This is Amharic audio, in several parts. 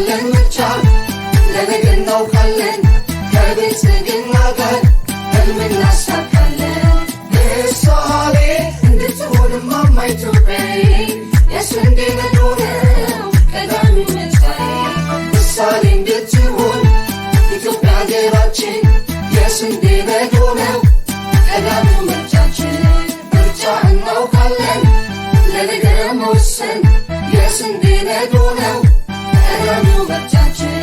ካለን ምርጫ ለነገ እናውቃለን ከብልጽግና ጋር ህልም እናሳካለን። ምሳሌ እንድትሆን እማማ ኢትዮጵያዬ የስንዴ ነዶ ነው ቀዳሚ ምርጫዬ። ምሳሌ እንድትሆን ኢትዮጵያ ሀገራችን የስንዴ ነዶ ነው ቀዳሚው ምርጫችን። ምርጫ እናውቃለን ለነገ መወሰን የስንዴ ነዶ ነው ቀዳሚው ምርጫችን።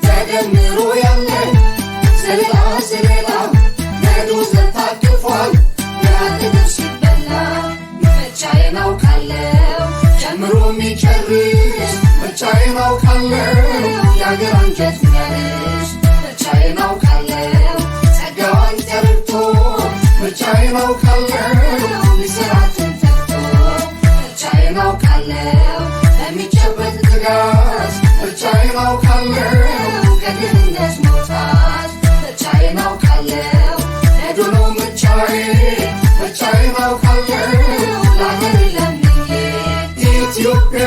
ተደምሮ ያለን ዘለላ ዘለላ ነዶ ዘታቅፏል ያጥግብ ሲበላ። ምርጫዬን አውቃለሁ ጀምሮ የሚጨርስ ምርጫዬን አውቃለሁ የአገር አንጀት የሚያርስ። ምርጫዬን አውቃለሁ ጸጋዋን ተረድቶ ምርጫዬን አውቃለሁ ሚስራትን ተግቶ። ምርጫዬን አውቃለሁ በሚጨበጥ ትጋት ምርጫዬን አውቃለሁ ከድህነት መውጣት። ምርጫዬን አውቃለሁ ነዶ ነው ምርጫዬ ምርጫዬን አውቃለሁ ለአገር ለምኜ። ኢትዮጵያ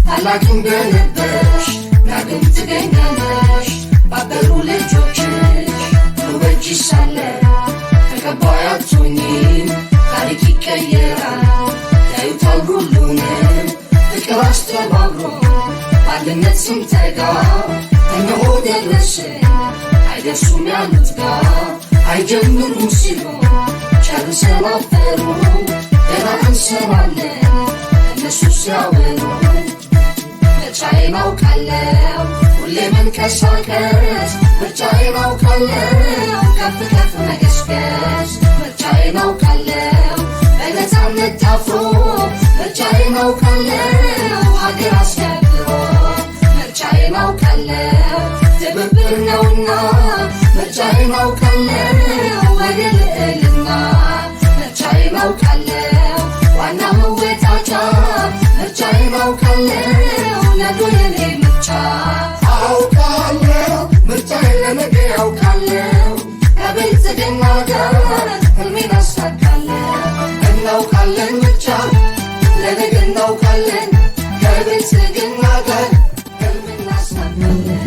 ታላቅ እንደነበርሽ ዳግም ትገኛለሽ ባበሩ ልጆችሽ ውበጅ ሳለ ተቀባይ አትሆኚም ታሪክ ይቀየራል ያዩታል ሁሉንም ፍቅር አስተባብሮ በአንድነት ስንተጋ እነሆ ደረስን አይደርሱም ያሉት ጋር አይጀምሩም ሲሉ ጨርሰን አፈሩ ገና እንሰማለን እነሱ ሲያወሩ። ምርጫዬን አውቃለሁ ሁሌ መንቀሳቀስ ምርጫዬን አውቃለሁ ከፍ ከፍ መገስገስ። ምርጫዬን አውቃለሁ በነፃነት ታፍሮ ምርጫዬን አውቃለሁ ሀገር አስከብሮ። ምርጫዬን አውቃለሁ ትብብር ነውና ምርጫዬን አውቃለሁ ወደ ልዕልና። ምርጫዬን አውቃለሁ ዋና መወጣጫ ምርጫዬን አውቃለሁ ነዶ የኔ ምርጫ። አውቃለሁ ምርጫዬን ለነገ አውቃለሁ ከብልጽግና ጋር ህልሜን አሳካለሁ። እናውቃለን ምርጫ ለነገ እናውቃለን ከብልጽግና ጋር ህልም እናሳካለን።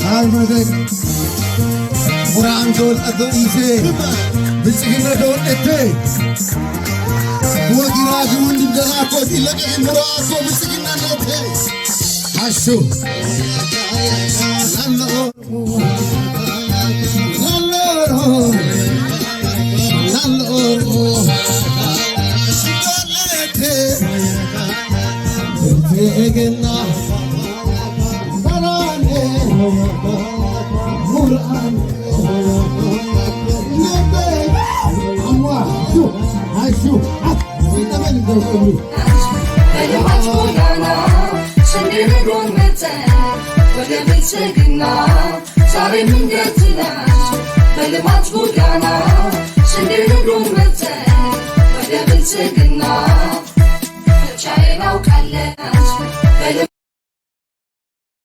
Almadek Quran dol ado ise ብልጽግና ደወለቴ ወጊራጅ ወንድምደና ኮቲ ለቀይ ሙራኮ ብልጽግና ነቴ አሹ Egena Barane Muran Nebe Amwa Shu Aishu Vitamin Dokumi Elmat Bugana Şimdi gurmete Böyle bir çekina Çaremin getiler Elmat Bugana Şimdi gurmete Böyle bir çekina